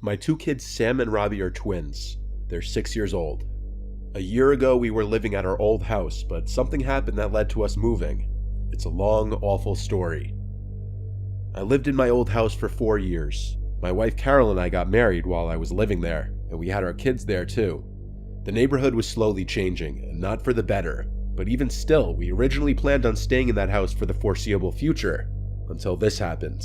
My two kids, Sam and Robbie, are twins. They're 6 years old. A year ago, we were living at our old house, but something happened that led to us moving. It's a long, awful story. I lived in my old house for 4 years. My wife Carol and I got married while I was living there, and we had our kids there too. The neighborhood was slowly changing, and not for the better, but even still, we originally planned on staying in that house for the foreseeable future, until this happened.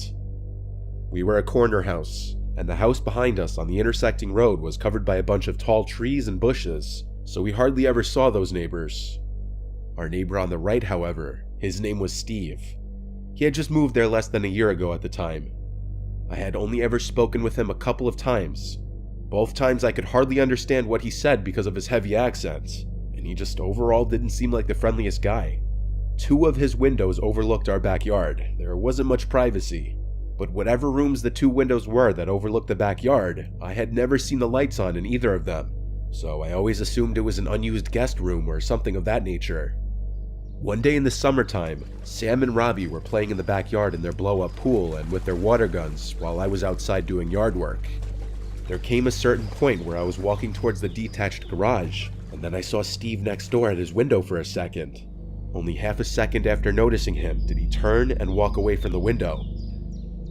We were a corner house, and the house behind us on the intersecting road was covered by a bunch of tall trees and bushes, so we hardly ever saw those neighbors. Our neighbor on the right, however, his name was Steve. He had just moved there less than a year ago at the time. I had only ever spoken with him a couple of times. Both times I could hardly understand what he said because of his heavy accent, and he just overall didn't seem like the friendliest guy. 2 of his windows overlooked our backyard. There wasn't much privacy. But whatever rooms the 2 windows were that overlooked the backyard, I had never seen the lights on in either of them, so I always assumed it was an unused guest room or something of that nature. One day in the summertime, Sam and Robbie were playing in the backyard in their blow-up pool and with their water guns while I was outside doing yard work. There came a certain point where I was walking towards the detached garage, and then I saw Steve next door at his window for a second. Only half a second after noticing him did he turn and walk away from the window.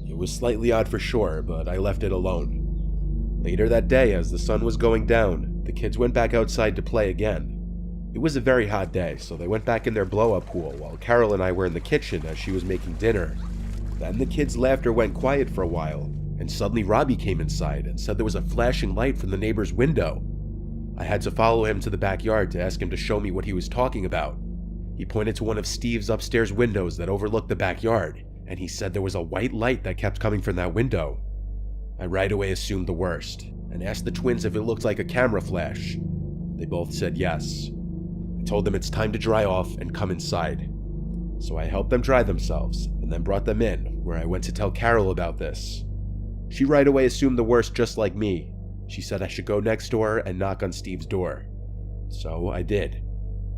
It was slightly odd for sure, but I left it alone. Later that day, as the sun was going down, the kids went back outside to play again. It was a very hot day, so they went back in their blow-up pool while Carol and I were in the kitchen as she was making dinner. Then the kids' laughter went quiet for a while, and suddenly Robbie came inside and said there was a flashing light from the neighbor's window. I had to follow him to the backyard to ask him to show me what he was talking about. He pointed to one of Steve's upstairs windows that overlooked the backyard, and he said there was a white light that kept coming from that window. I right away assumed the worst, and asked the twins if it looked like a camera flash. They both said yes. I told them it's time to dry off and come inside. So I helped them dry themselves, and then brought them in, where I went to tell Carol about this. She right away assumed the worst just like me. She said I should go next door and knock on Steve's door. So I did.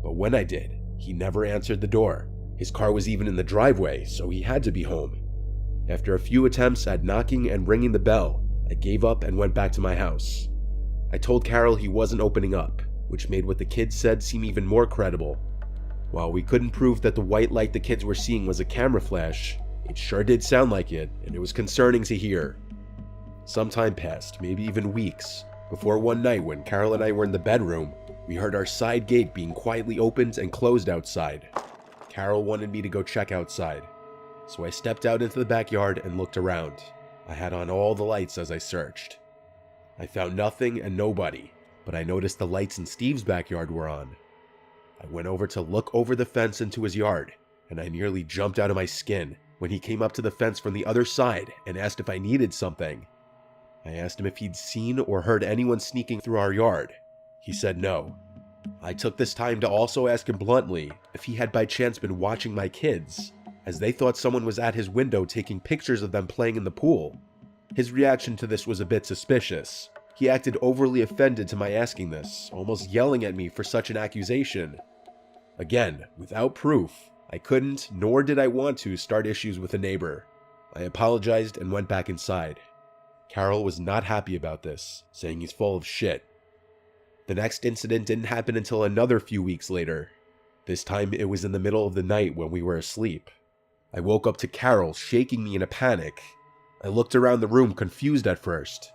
But when I did, he never answered the door. His car was even in the driveway, so he had to be home. After a few attempts at knocking and ringing the bell, I gave up and went back to my house. I told Carol he wasn't opening up, which made what the kids said seem even more credible. While we couldn't prove that the white light the kids were seeing was a camera flash, it sure did sound like it, and it was concerning to hear. Some time passed, maybe even weeks, before one night when Carol and I were in the bedroom, we heard our side gate being quietly opened and closed outside. Carol wanted me to go check outside, so I stepped out into the backyard and looked around. I had on all the lights as I searched. I found nothing and nobody, but I noticed the lights in Steve's backyard were on. I went over to look over the fence into his yard, and I nearly jumped out of my skin when he came up to the fence from the other side and asked if I needed something. I asked him if he'd seen or heard anyone sneaking through our yard. He said no. I took this time to also ask him bluntly if he had by chance been watching my kids, as they thought someone was at his window taking pictures of them playing in the pool. His reaction to this was a bit suspicious. He acted overly offended to my asking this, almost yelling at me for such an accusation. Again, without proof, I couldn't, nor did I want to, start issues with a neighbor. I apologized and went back inside. Carol was not happy about this, saying he's full of shit. The next incident didn't happen until another few weeks later. This time it was in the middle of the night when we were asleep. I woke up to Carol shaking me in a panic. I looked around the room confused at first,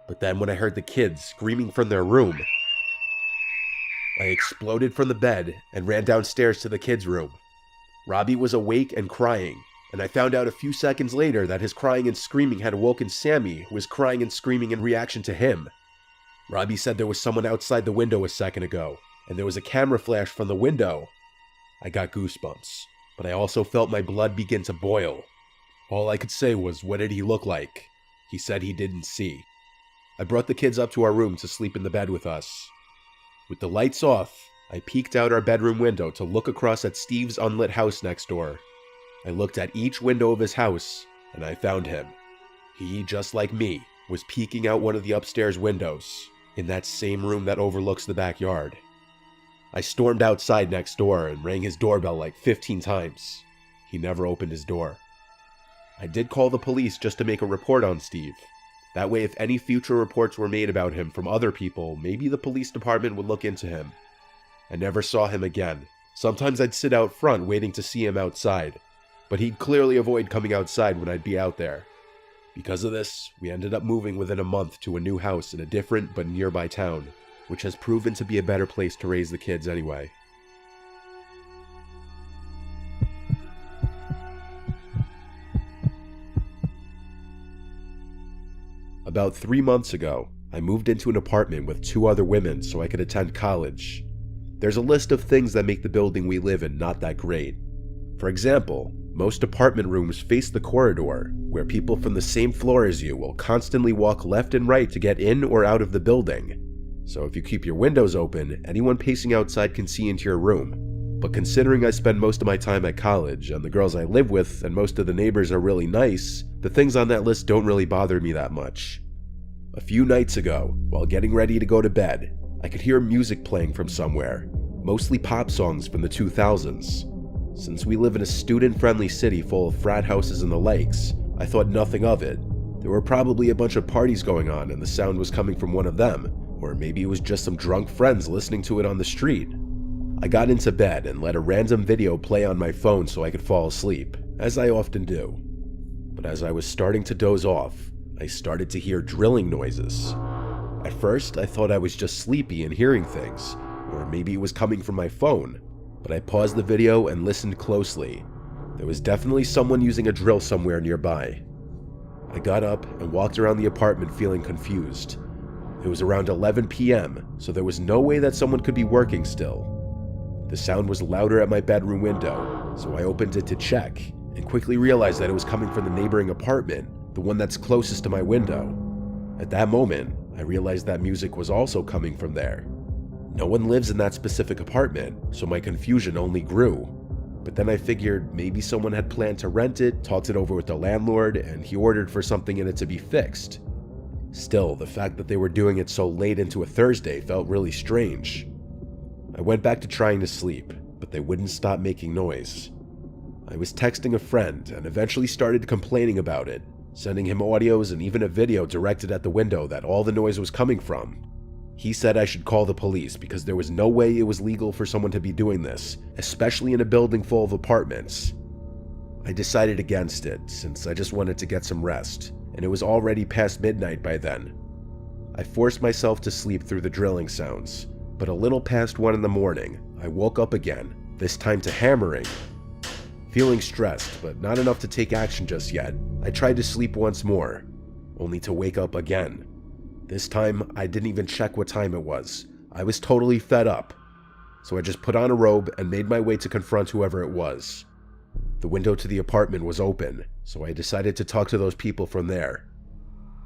but then when I heard the kids screaming from their room, I exploded from the bed and ran downstairs to the kids' room. Robbie was awake and crying, and I found out a few seconds later that his crying and screaming had awoken Sammy, who was crying and screaming in reaction to him. Robbie said there was someone outside the window a second ago, and there was a camera flash from the window. I got goosebumps, but I also felt my blood begin to boil. All I could say was, what did he look like? He said he didn't see. I brought the kids up to our room to sleep in the bed with us. With the lights off, I peeked out our bedroom window to look across at Steve's unlit house next door. I looked at each window of his house, and I found him. He, just like me, was peeking out one of the upstairs windows, in that same room that overlooks the backyard. I stormed outside next door and rang his doorbell like 15 times. He never opened his door. I did call the police just to make a report on Steve. That way, if any future reports were made about him from other people, maybe the police department would look into him. I never saw him again. Sometimes I'd sit out front waiting to see him outside, but he'd clearly avoid coming outside when I'd be out there. Because of this, we ended up moving within a month to a new house in a different but nearby town, which has proven to be a better place to raise the kids anyway. About 3 months ago, I moved into an apartment with 2 other women so I could attend college. There's a list of things that make the building we live in not that great. For example, most apartment rooms face the corridor, where people from the same floor as you will constantly walk left and right to get in or out of the building. So if you keep your windows open, anyone pacing outside can see into your room. But considering I spend most of my time at college, and the girls I live with and most of the neighbors are really nice, the things on that list don't really bother me that much. A few nights ago, while getting ready to go to bed, I could hear music playing from somewhere, mostly pop songs from the 2000s. Since we live in a student-friendly city full of frat houses and the likes, I thought nothing of it. There were probably a bunch of parties going on and the sound was coming from one of them, or maybe it was just some drunk friends listening to it on the street. I got into bed and let a random video play on my phone so I could fall asleep, as I often do. But as I was starting to doze off, I started to hear drilling noises. At first, I thought I was just sleepy and hearing things, or maybe it was coming from my phone, but I paused the video and listened closely. There was definitely someone using a drill somewhere nearby. I got up and walked around the apartment feeling confused. It was around 11 p.m., so there was no way that someone could be working still. The sound was louder at my bedroom window, so I opened it to check, and quickly realized that it was coming from the neighboring apartment, the one that's closest to my window. At that moment, I realized that music was also coming from there. No one lives in that specific apartment, so my confusion only grew. But then I figured maybe someone had planned to rent it, talked it over with the landlord, and he ordered for something in it to be fixed. Still, the fact that they were doing it so late into a Thursday felt really strange. I went back to trying to sleep, but they wouldn't stop making noise. I was texting a friend and eventually started complaining about it, sending him audios and even a video directed at the window that all the noise was coming from. He said I should call the police because there was no way it was legal for someone to be doing this, especially in a building full of apartments. I decided against it since I just wanted to get some rest, and it was already past midnight by then. I forced myself to sleep through the drilling sounds, but a little past 1 in the morning, I woke up again, this time to hammering. Feeling stressed, but not enough to take action just yet, I tried to sleep once more, only to wake up again. This time, I didn't even check what time it was. I was totally fed up. So I just put on a robe and made my way to confront whoever it was. The window to the apartment was open, so I decided to talk to those people from there.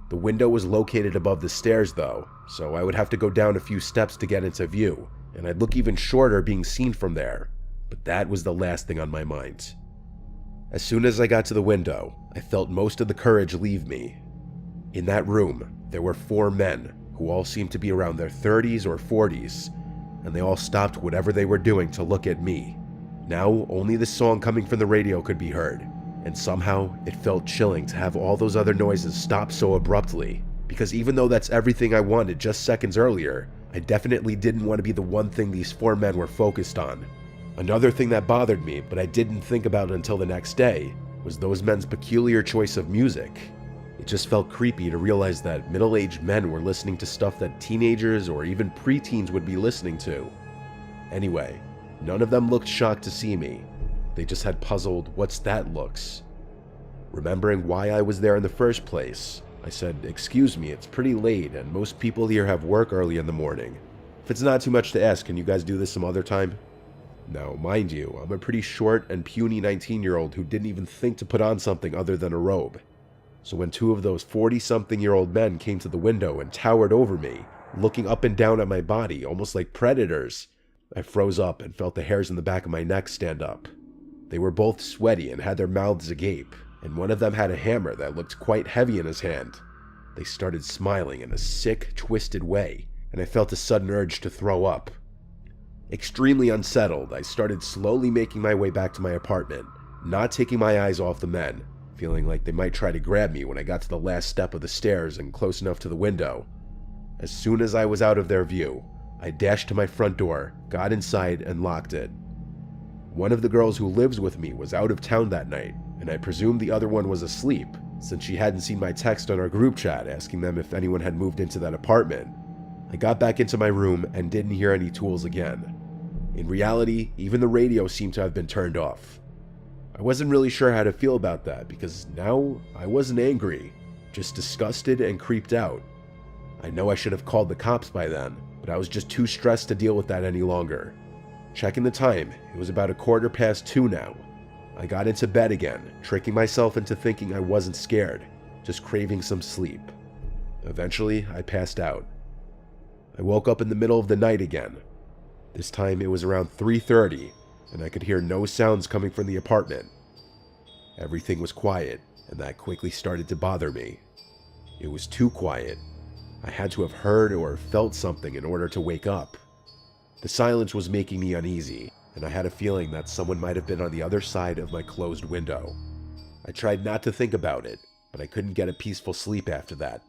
The window was located above the stairs though, so I would have to go down a few steps to get into view, and I'd look even shorter being seen from there. But that was the last thing on my mind. As soon as I got to the window, I felt most of the courage leave me. In that room, there were 4 men, who all seemed to be around their 30s or 40s, and they all stopped whatever they were doing to look at me. Now, only the song coming from the radio could be heard, and somehow it felt chilling to have all those other noises stop so abruptly, because even though that's everything I wanted just seconds earlier, I definitely didn't want to be the one thing these 4 men were focused on. Another thing that bothered me, but I didn't think about until the next day, was those men's peculiar choice of music. It just felt creepy to realize that middle-aged men were listening to stuff that teenagers or even preteens would be listening to. Anyway, none of them looked shocked to see me. They just had puzzled, "What's that?" looks. Remembering why I was there in the first place, I said, "Excuse me, it's pretty late and most people here have work early in the morning. If it's not too much to ask, can you guys do this some other time?" Now, mind you, I'm a pretty short and puny 19-year-old who didn't even think to put on something other than a robe. So when 2 of those 40-something-year-old men came to the window and towered over me, looking up and down at my body, almost like predators, I froze up and felt the hairs in the back of my neck stand up. They were both sweaty and had their mouths agape, and one of them had a hammer that looked quite heavy in his hand. They started smiling in a sick, twisted way, and I felt a sudden urge to throw up. Extremely unsettled, I started slowly making my way back to my apartment, not taking my eyes off the men, feeling like they might try to grab me when I got to the last step of the stairs and close enough to the window. As soon as I was out of their view, I dashed to my front door, got inside, and locked it. One of the girls who lives with me was out of town that night, and I presumed the other one was asleep, since she hadn't seen my text on our group chat asking them if anyone had moved into that apartment. I got back into my room and didn't hear any tools again. In reality, even the radio seemed to have been turned off. I wasn't really sure how to feel about that because now I wasn't angry, just disgusted and creeped out. I know I should have called the cops by then, but I was just too stressed to deal with that any longer. Checking the time, it was about 2:15 now. I got into bed again, tricking myself into thinking I wasn't scared, just craving some sleep. Eventually, I passed out. I woke up in the middle of the night again. This time it was around 3:30, and I could hear no sounds coming from the apartment. Everything was quiet, and that quickly started to bother me. It was too quiet. I had to have heard or felt something in order to wake up. The silence was making me uneasy, and I had a feeling that someone might have been on the other side of my closed window. I tried not to think about it, but I couldn't get a peaceful sleep after that.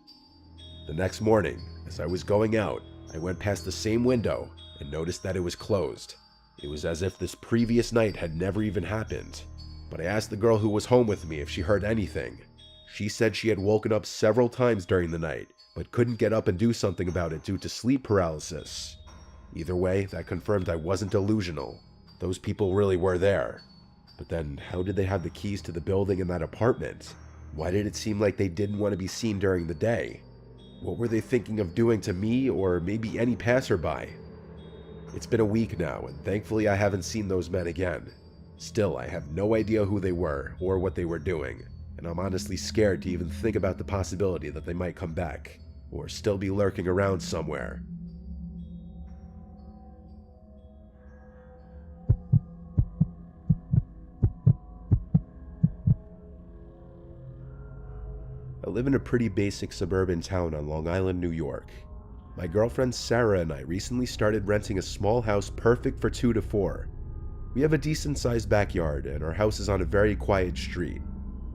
The next morning, as I was going out, I went past the same window and noticed that it was closed. It was as if this previous night had never even happened. But I asked the girl who was home with me if she heard anything. She said she had woken up several times during the night, but couldn't get up and do something about it due to sleep paralysis. Either way, that confirmed I wasn't delusional. Those people really were there. But then, how did they have the keys to the building and that apartment? Why did it seem like they didn't want to be seen during the day? What were they thinking of doing to me or maybe any passerby? It's been a week now, and thankfully I haven't seen those men again. Still, I have no idea who they were or what they were doing, and I'm honestly scared to even think about the possibility that they might come back, or still be lurking around somewhere. I live in a pretty basic suburban town on Long Island, New York. My girlfriend Sarah and I recently started renting a small house perfect for 2 to 4. We have a decent-sized backyard, and our house is on a very quiet street.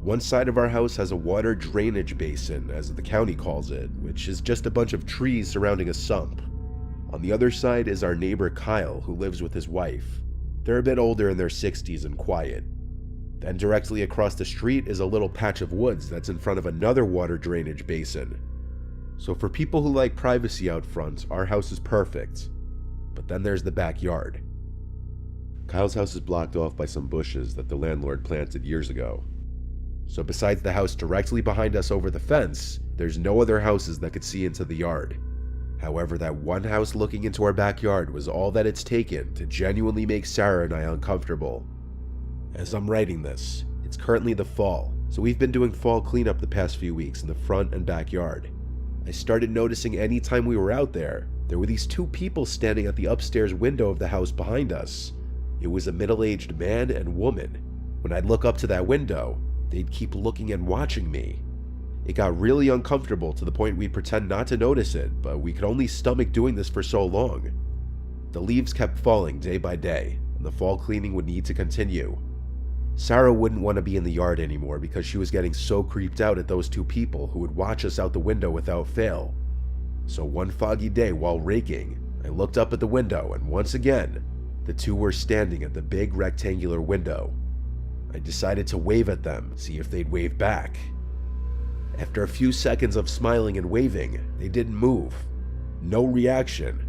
One side of our house has a water drainage basin, as the county calls it, which is just a bunch of trees surrounding a sump. On the other side is our neighbor Kyle, who lives with his wife. They're a bit older in their 60s and quiet. Then directly across the street is a little patch of woods that's in front of another water drainage basin. So for people who like privacy out front, our house is perfect. But then there's the backyard. Kyle's house is blocked off by some bushes that the landlord planted years ago. So besides the house directly behind us over the fence, there's no other houses that could see into the yard. However, that one house looking into our backyard was all that it's taken to genuinely make Sarah and I uncomfortable. As I'm writing this, it's currently the fall, so we've been doing fall cleanup the past few weeks in the front and backyard. I started noticing any time we were out there were these 2 people standing at the upstairs window of the house behind us. It was a middle-aged man and woman. When I'd look up to that window, they'd keep looking and watching me. It got really uncomfortable to the point we'd pretend not to notice it, but we could only stomach doing this for so long. The leaves kept falling day by day, and the fall cleaning would need to continue. Sarah wouldn't want to be in the yard anymore because she was getting so creeped out at those 2 people who would watch us out the window without fail. So one foggy day while raking, I looked up at the window and once again, the 2 were standing at the big rectangular window. I decided to wave at them, see if they'd wave back. After a few seconds of smiling and waving, they didn't move. No reaction.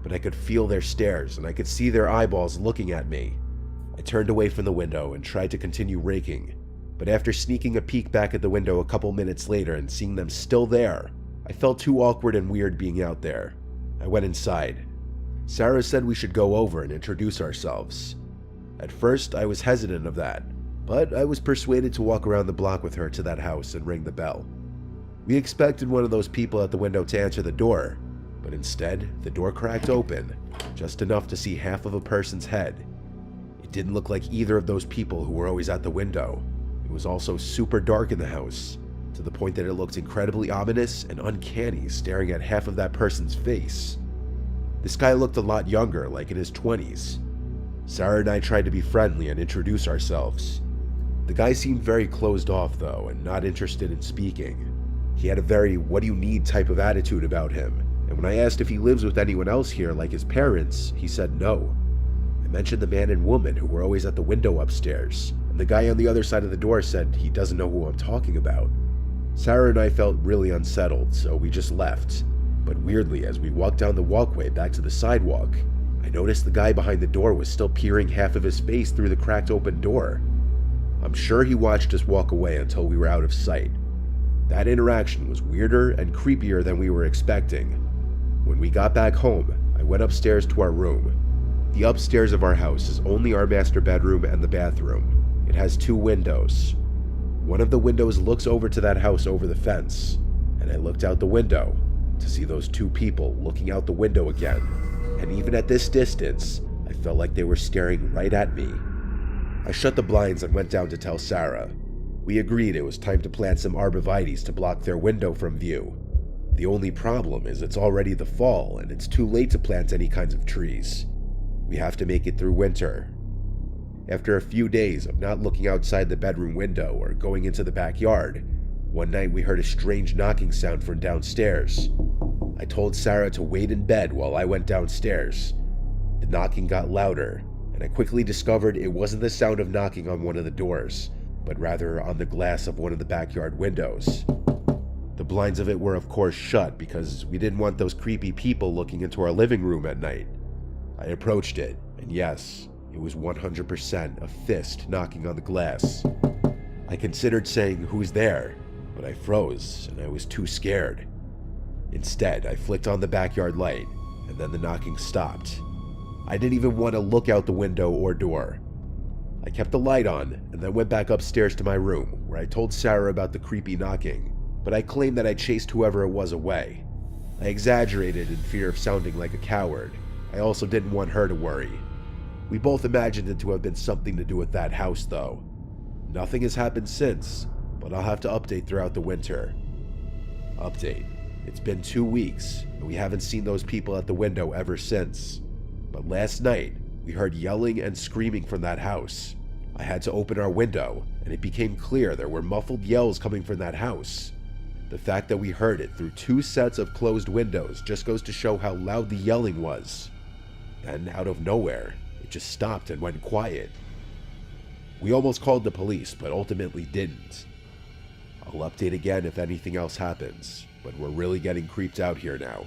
But I could feel their stares and I could see their eyeballs looking at me. I turned away from the window and tried to continue raking, but after sneaking a peek back at the window a couple minutes later and seeing them still there, I felt too awkward and weird being out there. I went inside. Sarah said we should go over and introduce ourselves. At first, I was hesitant of that, but I was persuaded to walk around the block with her to that house and ring the bell. We expected one of those people at the window to answer the door, but instead, the door cracked open, just enough to see half of a person's head. It didn't look like either of those people who were always at the window. It was also super dark in the house, to the point that it looked incredibly ominous and uncanny staring at half of that person's face. This guy looked a lot younger, like in his 20s. Sarah and I tried to be friendly and introduce ourselves. The guy seemed very closed off though, and not interested in speaking. He had a very "what do you need" type of attitude about him, and when I asked if he lives with anyone else here like his parents, he said no. I mentioned the man and woman who were always at the window upstairs, and the guy on the other side of the door said he doesn't know who I'm talking about. Sarah and I felt really unsettled, so we just left. But weirdly, as we walked down the walkway back to the sidewalk, I noticed the guy behind the door was still peering half of his face through the cracked open door. I'm sure he watched us walk away until we were out of sight. That interaction was weirder and creepier than we were expecting. When we got back home, I went upstairs to our room. The upstairs of our house is only our master bedroom and the bathroom. It has 2 windows. One of the windows looks over to that house over the fence, and I looked out the window to see those 2 people looking out the window again, and even at this distance, I felt like they were staring right at me. I shut the blinds and went down to tell Sarah. We agreed it was time to plant some arborvitaes to block their window from view. The only problem is it's already the fall and it's too late to plant any kinds of trees. We have to make it through winter. After a few days of not looking outside the bedroom window or going into the backyard, one night we heard a strange knocking sound from downstairs. I told Sarah to wait in bed while I went downstairs. The knocking got louder, and I quickly discovered it wasn't the sound of knocking on one of the doors, but rather on the glass of one of the backyard windows. The blinds of it were of course shut because we didn't want those creepy people looking into our living room at night. I approached it, and yes, it was 100% a fist knocking on the glass. I considered saying, "Who's there?" but I froze and I was too scared. Instead, I flicked on the backyard light, and then the knocking stopped. I didn't even want to look out the window or door. I kept the light on and then went back upstairs to my room, where I told Sarah about the creepy knocking, but I claimed that I chased whoever it was away. I exaggerated in fear of sounding like a coward. I also didn't want her to worry. We both imagined it to have been something to do with that house though. Nothing has happened since, but I'll have to update throughout the winter. Update. It's been 2 weeks, and we haven't seen those people at the window ever since. But last night, we heard yelling and screaming from that house. I had to open our window, and it became clear there were muffled yells coming from that house. The fact that we heard it through 2 sets of closed windows just goes to show how loud the yelling was. Then, out of nowhere, it just stopped and went quiet. We almost called the police, but ultimately didn't. I'll update again if anything else happens, but we're really getting creeped out here now.